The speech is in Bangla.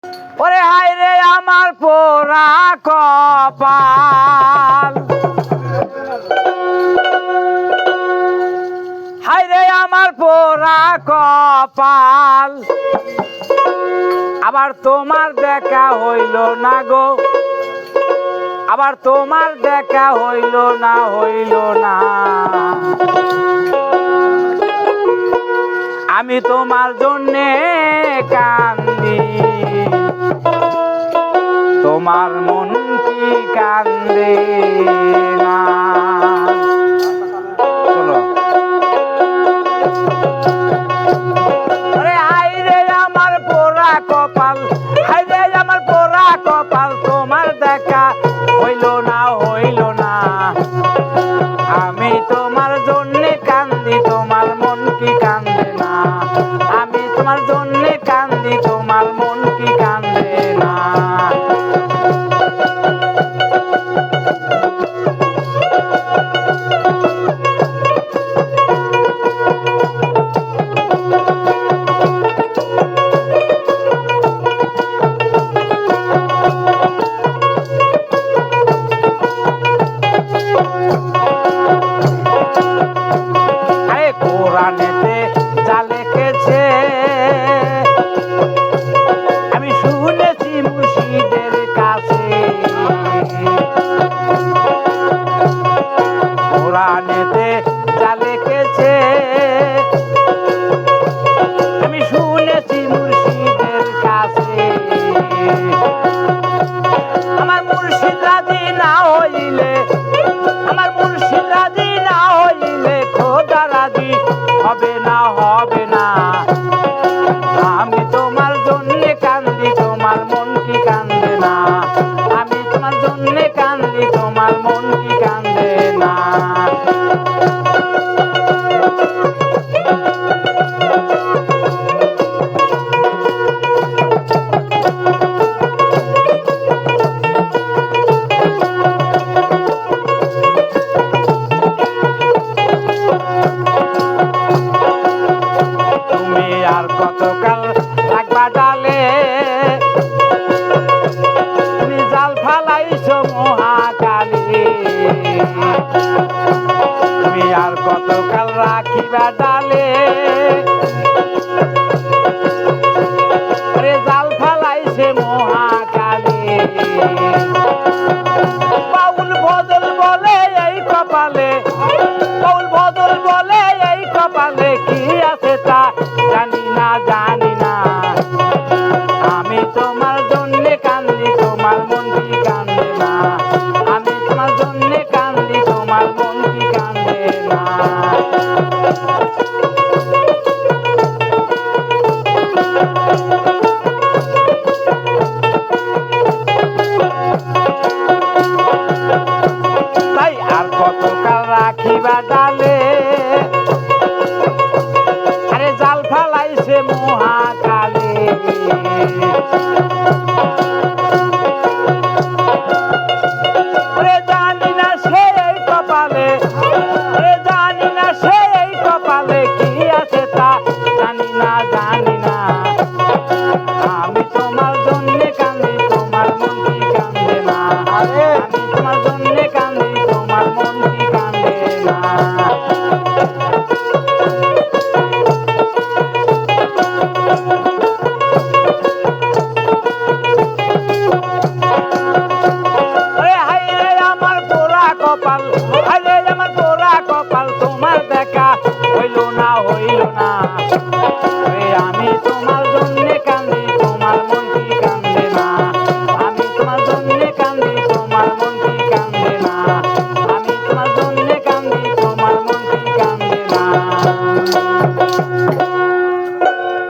ওরে হায় রে আমার পোড়া কপাল, হায় রে আমার পোড়া কপাল, আবার তোমার দেখা হইল না গো, আবার তোমার দেখা হইল না, হইল না। আমি তোমার জন্যে কান্দি, তোমার মন কি কান্দে না? চলো। হায় রে আমার পোড়া কপাল, হায় রে আমার পোড়া কপাল, তোমার দেখা হইল না, হইল না। আমি তোমার জন্যে কান্দি, তোমার মন কি কান্দে না? আমি তোমার জন্যে কান্দি, তোমার মন কি কান্দে না? কোরআনেতে যা লিখেছে আমি শুনেছি মুর্শিদের কাছে, কোরআনেতে যা লিখেছে আমি শুনেছি মুর্শিদের কাছে। আমার মুর্শিদ রাজি না হইলে, আমার মুর্শিদ রাজি না হইলে খোদা রাজি হবে না, হবে না। আমি তোমার জন্যে কান্দি, তোমার মন কি কান্দে না? আমি তোমার জন্যে কান্দি, তোমার মন কি কান্দে না? আর কতকাল রাখবা ডালে, তুমি জাল ফালাইছো মহাকালী, তুমি আর কতকাল রাখিবা ডালে, আরে জাল ফালাইছে মহাকালী। বাউল বদল বলে এই কপালে, বাউল বদল বলে এই কপালে কি আছে তা জানি না, জানি না। আমি তোমার জন্যে কান্দি, তোমার মন কি কান্দে না? আমি তোমার জন্যে কান্দি, তোমার মন কি কান্দে না? তাই আর কতকাল রাখিবা ডালে, আরে জাল ফালাইছে মহাকালী। জানি না সে এই কপালে, জানি না সে এই কপালে কি আছে তা জানি না, জানি না। আমি তোমার জন্যে কান্দি, তোমার মন কি কান্দে না? আমি তোমার জন্যে কান্দি, তোমার মন কি কান্দে না? হায় রে আমার পোড়া কপাল, হায় রে আমার